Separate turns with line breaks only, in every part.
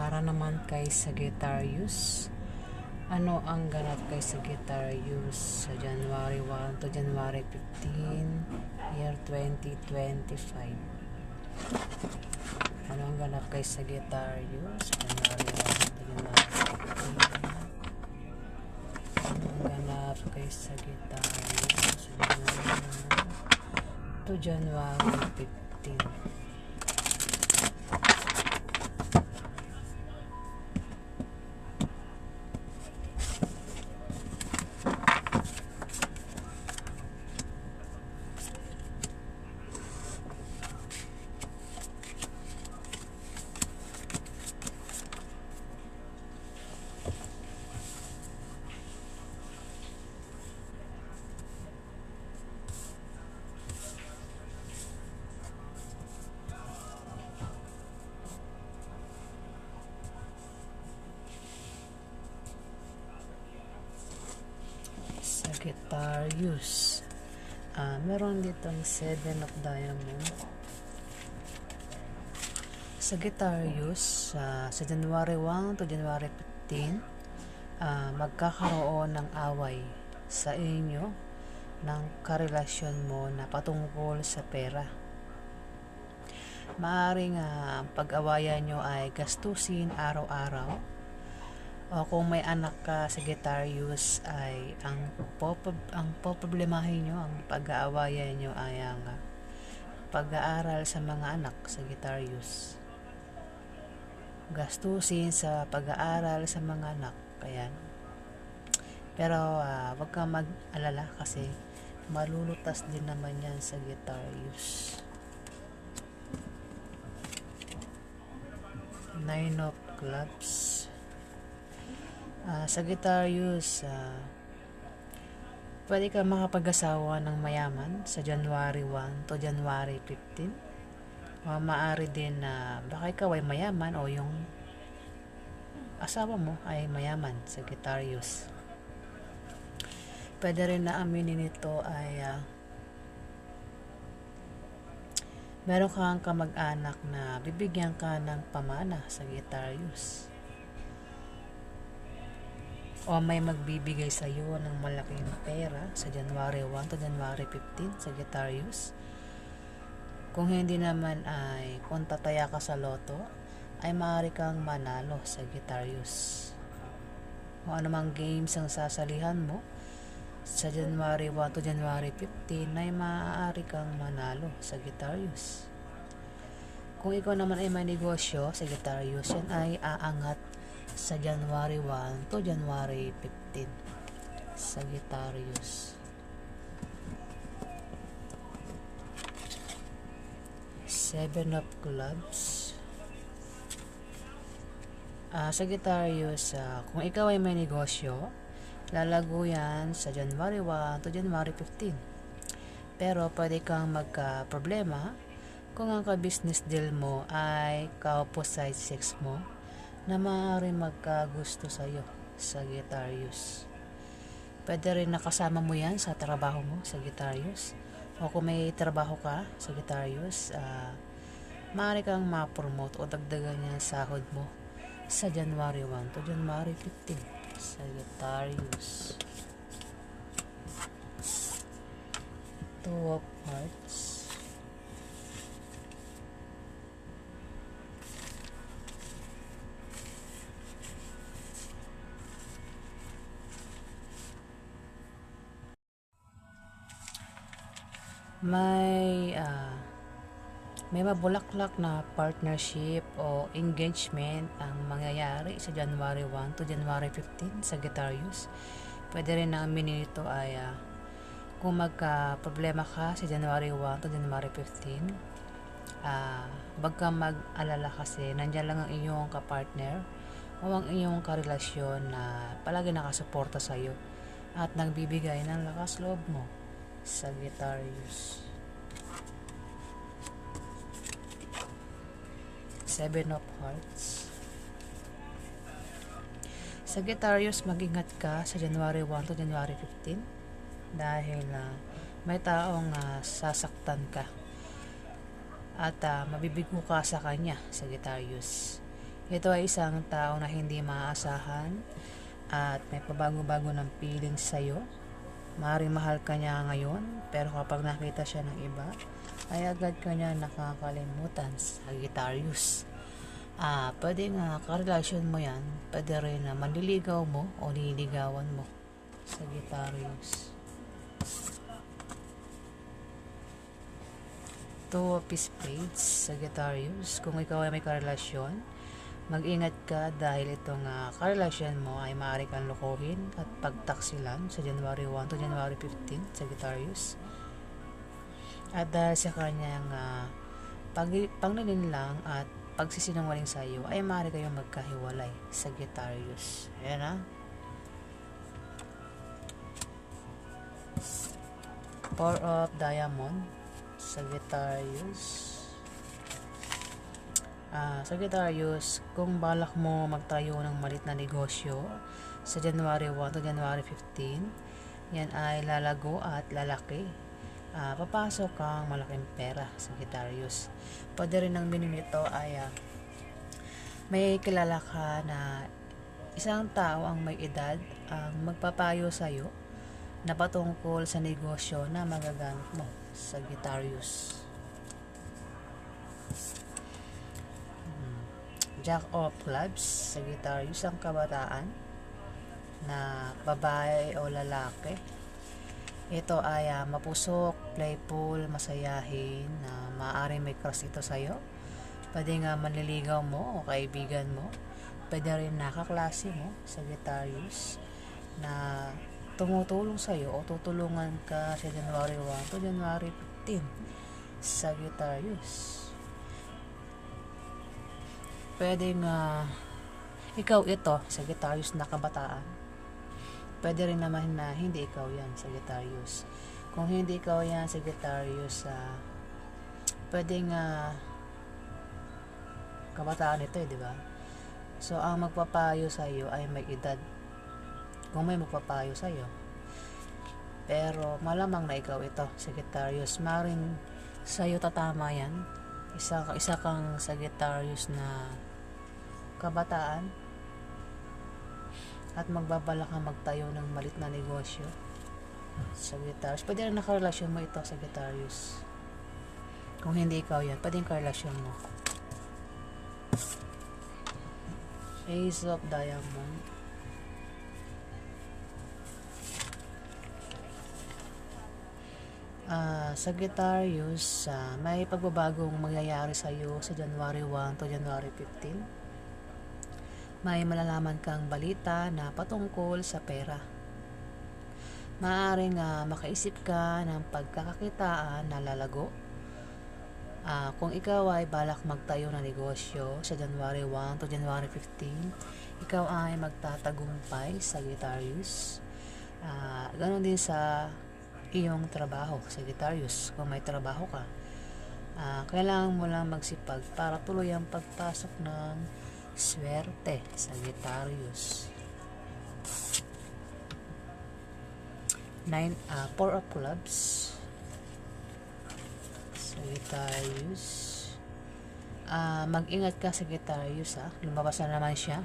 Para naman kay Sagittarius, ano ang ganap kay Sagittarius sa January 1 to January 15, year 2025? Ano ang ganap kay Sagittarius sa January 1 to January 15? Ano ang ganap kay Sagittarius sa January 1 to January 15? Sagittarius. Meron ditong 7 of diamond. Sagittarius, sa January 1 to January 15, magkakaroon ng away sa inyo ng karelasyon mo na patungkol sa pera. Maaring pag-awayan nyo ay gastusin araw-araw, o kung may anak ka, Sagittarius, ay ang poproblemahin nyo, ang pag-aawayan nyo ay ang pag-aaral sa mga anak, Sagittarius. Gastusin sa pag-aaral sa mga anak, kaya pero wag kang mag-alala kasi malulutas din naman yan, Sagittarius. 9 of clubs. Sagittarius, pwede ka makapag-asawa ng mayaman sa January 1 to January 15. Maaari din na baka ikaw ay mayaman o yung asawa mo ay mayaman, Sagittarius. Pwede rin na aminin nito ay meron kang kamag-anak na bibigyan ka ng pamana, Sagittarius. O may magbibigay sa iyo ng malaking pera sa January 1 to January 15, Sagittarius. Kung hindi naman ay kung tataya ka sa loto, ay maaari kang manalo, Sagittarius. Kung anumang games ang sasalihan mo sa January 1 to January 15, ay maaari kang manalo, Sagittarius. Kung ikaw naman ay may negosyo, Sagittarius, yan ay aangat sa January 1 to January 15, Sagittarius. 7 of clubs. Sagittarius, kung ikaw ay may negosyo, lalago yan sa January 1 to January 15. Pero pwede kang magka-problema kung ang ka-business deal mo ay ka-opposite sex mo na maaari magkagusto sa iyo, Sagittarius. Pwede rin nakasama mo yan sa trabaho mo, Sagittarius. O kung may trabaho ka, Sagittarius, maaari kang ma-promote o dagdagan yan sahod mo sa January 1 to January 15, Sagittarius. 2 of hearts. May mabulaklak na partnership o engagement ang mangyayari sa January 1 to January 15, Sagittarius. Pwede rin na aminin ito ay kung magka-problema ka sa January 1 to January 15, wag kang mag-alala kasi nandiyan lang ang iyong kapartner o ang iyong karelasyon na palagi nakasuporta sa iyo at nagbibigay ng lakas loob mo, Sagittarius. 7 of hearts. Sagittarius, mag-ingat ka sa January 1 to January 15 dahil may taong sasaktan ka at mabibigo ka sa kanya, Sagittarius. Ito ay isang tao na hindi maaasahan at may pabago-bago ng feelings sa'yo. Maaaring mahal ka niya ngayon, pero kapag nakita siya ng iba, ay agad ka niya nakakalimutan, Sagittarius. Pwede nga karelasyon mo yan, pwede rin na manliligaw mo o nililigawan mo, Sagittarius. Two of Spades, Sagittarius. Kung ikaw ay may karelasyon, mag-ingat ka dahil itong karelasyon mo ay maaari kang lokohin at pagtaksilan sa January 1 to January 15, Sagittarius. At dahil sa kanyang panglilinlang at pagsisinungaling sa iyo, ay maaari kayong magkahiwalay, Sagittarius. Ayan Four of Diamond, Sagittarius. Sagittarius, kung balak mo magtayo ng malit na negosyo sa January 1 to January 15, yan ay lalago at lalaki. Papasok kang malaking pera, Sagittarius. Pwede rin ang meaning nito ay may kilala ka na isang tao ang may edad ang magpapayo sa iyo na patungkol sa negosyo na magagamit mo, Sagittarius. Jack of Clubs, Sagittarius, ang kabataan na babae o lalaki. Ito ay mapusok, playful, masayahin, na maaaring may crush ito sa'yo. Pwede nga manliligaw mo o kaibigan mo. Pwede rin nakaklase mo, Sagittarius, na tumutulong sa'yo o tutulungan ka sa January 1 to January 15, Sagittarius. Pwede nga ikaw ito, Sagittarius, na kabataan. Pwede rin naman na hindi ikaw yan, Sagittarius. Kung hindi ikaw yan, Sagittarius, pwede nga kabataan ito, di ba? So, ang magpapayo sa iyo ay may edad. Kung may magpapayo sa iyo. Pero malamang na ikaw ito, Sagittarius. Maring sa iyo tatama yan. Isa kang Sagittarius na kabataan at magbabalak kang magtayo ng malit na negosyo, Sagittarius. Pwede rin nakarelasyon mo ito, Sagittarius. Kung hindi ikaw yan, pwede yung karelasyon mo. Ace of Diamond. Sagittarius, may pagbabagong mangyayari sa iyo sa January 1 to January 15. May malalaman kang balita na patungkol sa pera. Maaaring makaisip ka ng pagkakakitaan na lalago. Kung ikaw ay balak magtayo ng negosyo sa January 1 to January 15, ikaw ay magtatagumpay, Sagittarius. Ganon din sa iyong trabaho, Sagittarius. Kung may trabaho ka, kailangan mo lang magsipag para tuloy ang pagpasok ng swerte, Sagittarius. Four of Clubs, Sagittarius. Mag-ingat ka, Sagittarius, lumabas na naman siya.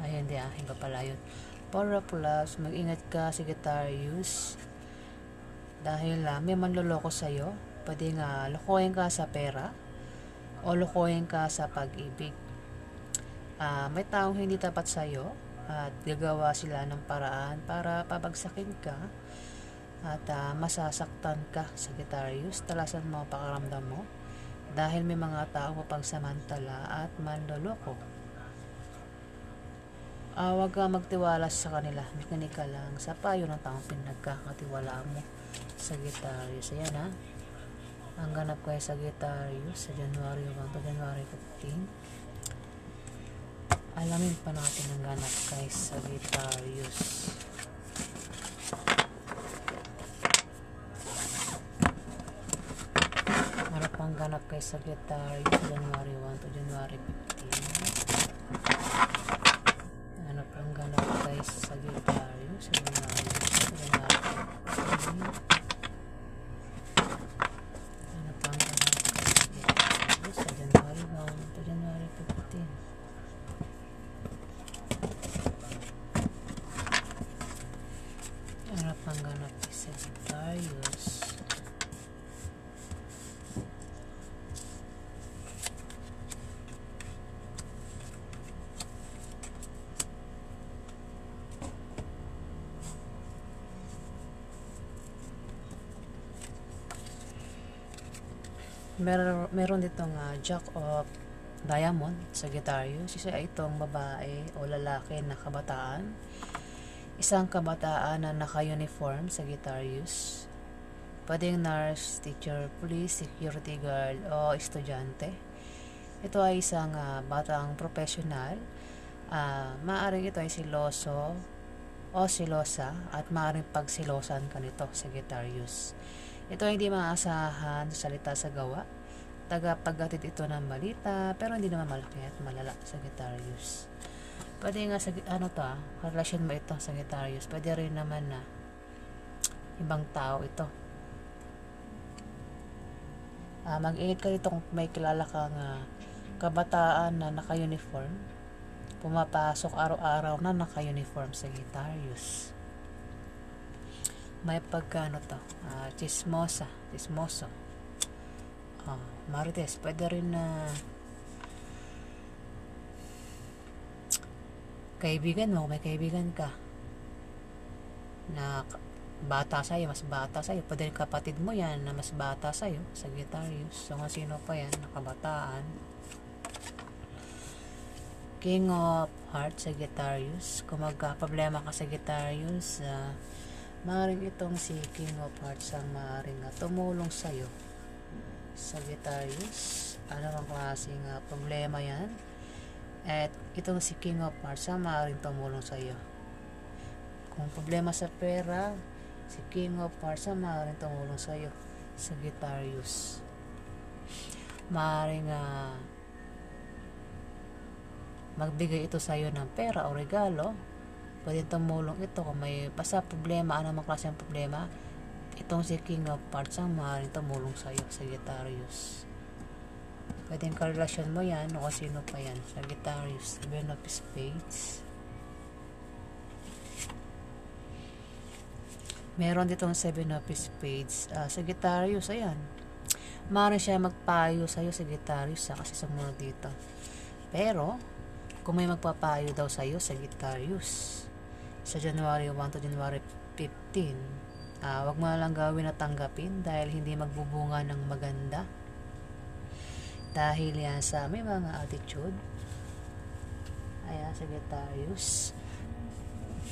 Ayun, iba pala yun. Four of Clubs, mag-ingat ka, Sagittarius, dahil may manloloko sa'yo. Pwede nga lokohin ka sa pera o lokohin ka sa pag-ibig. May taong hindi tapat sa'yo at gagawa sila ng paraan para pabagsakin ka at masasaktan ka, Sagittarius. Talasan mo ang pakaramdam mo dahil may mga taong mapagsamantala at manloloko. Huwag ka magtiwala sa kanila. Makinig ka lang sa payo ng taong pinagkakatiwalaan mo, Sagittarius. Ayan ang ganap kay Sagittarius sa January 1 to January 15. Alamin pa natin ang ganap kay Sagittarius. Ano pang ganap kay Sagittarius sa January 1 to January 15? Ano pang ganap kay Sagittarius sa January 1 to January 15? Sa January 1 to January Meron ditong Jack of Diamond Sagittarius. Isa itong babae o lalaki na kabataan. Isang kabataan na naka-uniform Sagittarius. Pwedeng nurse, teacher, police, security guard o estudyante. Ito ay isang batang professional. Maaring ito ay siloso o silosa at maaring pagsilosan ka nito, Sagittarius. Ito ay hindi maaasahan sa salita sa gawa. Tagapaghatid ito ng balita pero hindi naman malaki at malala, Sagittarius. Pwede nga relasyon mo ito, Sagittarius. Pwede rin naman na ibang tao ito. Mag-ingat ka dito kung may kilala kang kabataan na naka-uniform. Pumapasok araw-araw na naka-uniform, Sagittarius. May chismoso. Marites, pwede rin na kaibigan mo, may kaibigan ka na mas bata sa'yo, pwede rin kapatid mo yan na mas bata sa'yo, Sagittarius. So, sino pa yan, nakabataan. King of Hearts, Sagittarius. Kung magka-problema ka, Sagittarius, maaaring itong si King of Hearts ang maaaring tumulong sa'yo, Sagittarius. Ano ang klaseng problema yan? At itong si King of Hearts ang maaaring tumulong sa'yo. Kung problema sa pera, si King of Hearts ang maaaring tumulong sa'yo, Sagittarius. Maaaring magbigay ito sa'yo ng pera o regalo. Pwede tumulong ito kung may basta problema, anumang klaseng problema. Itong si King of Hearts ang maaaring tumulong sa'yo, Sagittarius. Pwedeng karelasyon mo yan o sino pa yan, Sagittarius. 7 of Spades. Meron ditong 7 of Spades. Sagittarius, ayan. Maaaring siya magpayo sa'yo, Sagittarius, kasi sumunod dito. Pero, kung may magpapayo daw sa'yo, Sagittarius, sa January 1 to January 15, wag mo lang gawin at tanggapin dahil hindi magbubunga ng maganda. Dahil yan sa may mga attitude. Ayan, Sagittarius.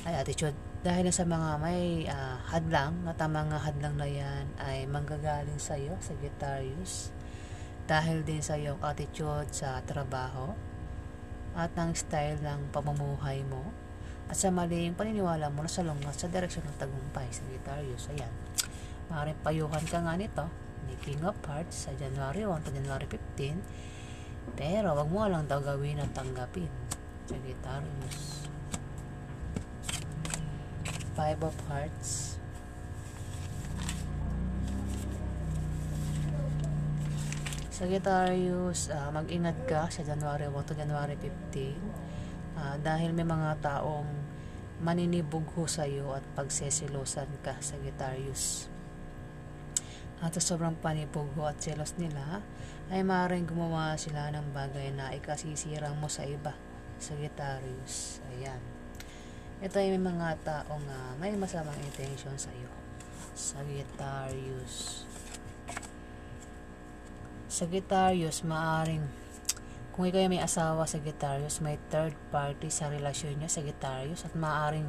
Attitude. Dahil sa mga may hadlang, at ang mga hadlang na yan ay manggagaling sa iyo, Sagittarius. Dahil din sa iyong attitude sa trabaho at ng style ng pamumuhay mo at sa maling paniniwala mo na salungat sa direksyon ng tagumpay, Sagittarius. Ayan. Maaaring payuhan ka nga nito ni King of Hearts sa January 1 to January 15. Pero wag mo lang daw gawin at tanggapin, Sagittarius. 5 of Hearts. Sagittarius, mag-ingat ka sa January 1 to January 15 dahil may mga taong maninibugho sa iyo at pagsesilosan ka, Sagittarius. At sa sobrang panibugho at selos nila ay maaaring gumawa sila ng bagay na ikasisirang mo sa iba, Sagittarius. Ayan. Ito ay may mga taong may masamang intention sa iyo, Sagittarius. Sagittarius, maaring kung ikaw ay may asawa, Sagittarius, may third party sa relasyon niyo, Sagittarius, at maaring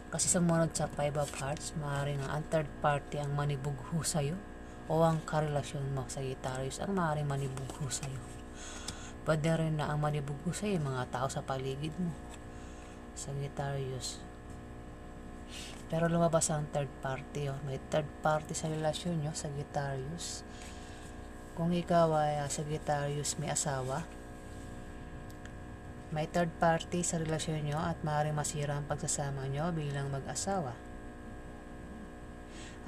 kasi sumunod sa 5 of Hearts, maaring ang third party ang manibugho sa iyo o ang karelasyon mo, Sagittarius, ang maaring manibugho sa iyo. Pwede rin na ang manibugho sa iyo mga tao sa paligid mo, Sagittarius. Pero lumabas ang third party. May third party sa relasyon nyo, Sagittarius. Kung ikaw ay Sagittarius may asawa, may third party sa relasyon nyo at maaaring masira ang pagsasama nyo bilang mag-asawa.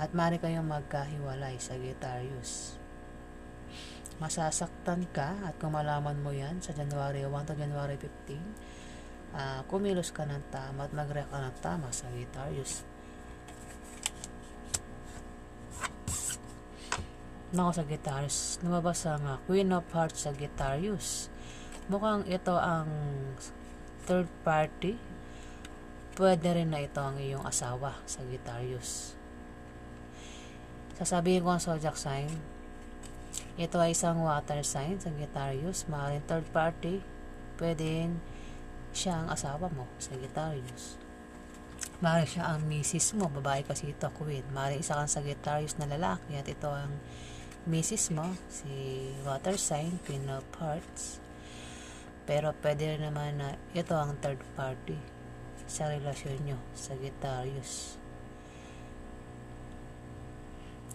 At maaari kayong magkahiwalay, Sagittarius. Masasaktan ka at kung malaman mo yan sa January 1 to January 15, kumilos ka ng tama at mag-react ka ng tama, Sagittarius. Nako, Sagittarius, lumabas ang Queen of Hearts, Sagittarius. Mukhang ito ang third party. Pwede rin na ito ang iyong asawa, Sagittarius. Sasabihin ko ang zodiac sign, Ito ay isang water sign, Sagittarius. Maaaring third party, pwedeng siya ang asawa mo, Sagittarius. Maaaring siya ang misis mo, babae kasi ito, Queen. Maaaring isa kang Sagittarius na lalaki at ito ang misis mo, si water sign, Queen of Hearts. Pero pwede rin naman na ito ang third party sa relasyon nyo, Sagittarius.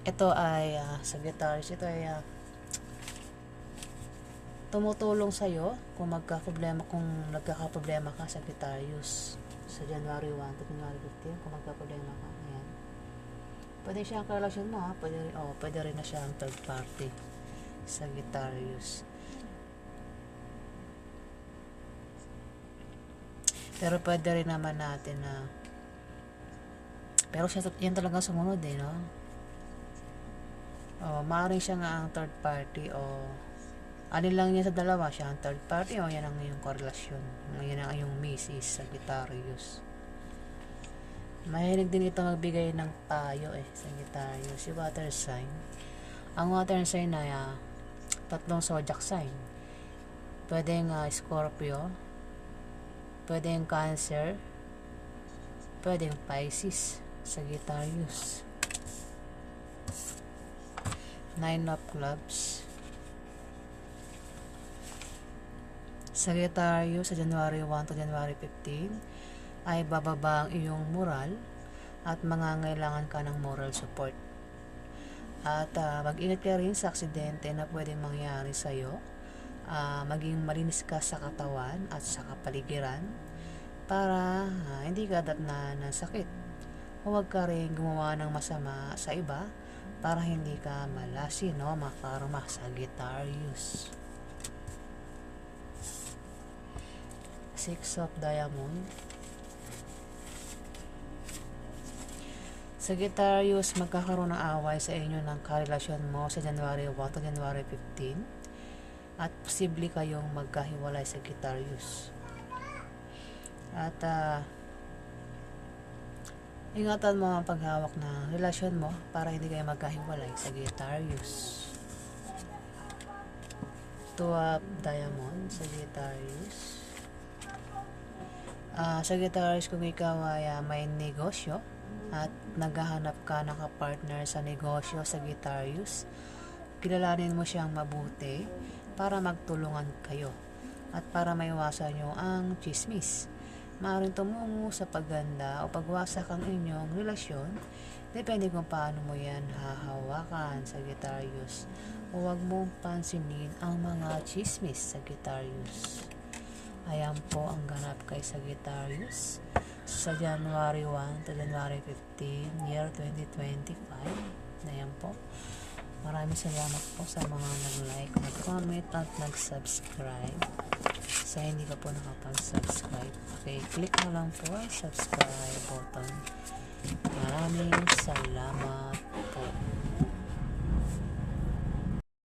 Ito ay Sagittarius, ito ay tumutulong sa'yo kung nagkakaproblema ka, Sagittarius, sa January 1 to January 15, kung magkaproblema ka. Ayan. Pwede siya ang karelasyon mo, pwede rin na siya ang third party, Sagittarius. Pero pwede rin naman natin na pero siya, yan talaga sumunod no? Maaaring siya nga ang third party alin lang niya sa dalawa, siya ang third party yan ang iyong korelasyon, yan ang iyong misis, Sagittarius. Mahilig din ito magbigay ng payo Sagittarius, si water sign. Ang water sign na tatlong zodiac sign. Pwedeng Scorpio, pwedeng Cancer, pwedeng Pisces, Sagittarius. Nine of Clubs. Sagittarius, sa January 1 to January 15 ay bababa ang iyong moral at mangangailangan ka ng moral support. At mag-ingat ka rin sa aksidente na pwedeng mangyari sa'yo. Maging malinis ka sa katawan at sa kapaligiran para hindi ka datnan ng sakit. Huwag ka rin gumawa ng masama sa iba para hindi ka malasin, makarma, Sagittarius. Six of Diamond. Sagittarius, magkakaroon ng away sa inyo ng karelasyon mo sa January 1 to January 15 at posible kayong magkahiwalay, Sagittarius. At ingatan mo ang paghawak ng relasyon mo para hindi kayo magkahiwalay, Sagittarius. Two of Diamond, Sagittarius. Sagittarius, kung ikaw ay may negosyo at naghahanap ka ng kapartner sa negosyo, Sagittarius, kilalanin mo siyang mabuti para magtulungan kayo at para maiwasan nyo ang chismis. Maaaring tumungo sa pagganda o pagwasak ang inyong relasyon, depende kung paano mo yan hahawakan, Sagittarius. Huwag mong pansinin ang mga chismis, Sagittarius. Ayan po ang ganap kay Sagittarius sa January 1 to January 15, year 2025. Ayan po. Maraming salamat po sa mga nag-like, nag-comment at nag-subscribe. Sa hindi ka po nakapag-subscribe, click mo lang po ang subscribe button. Maraming salamat.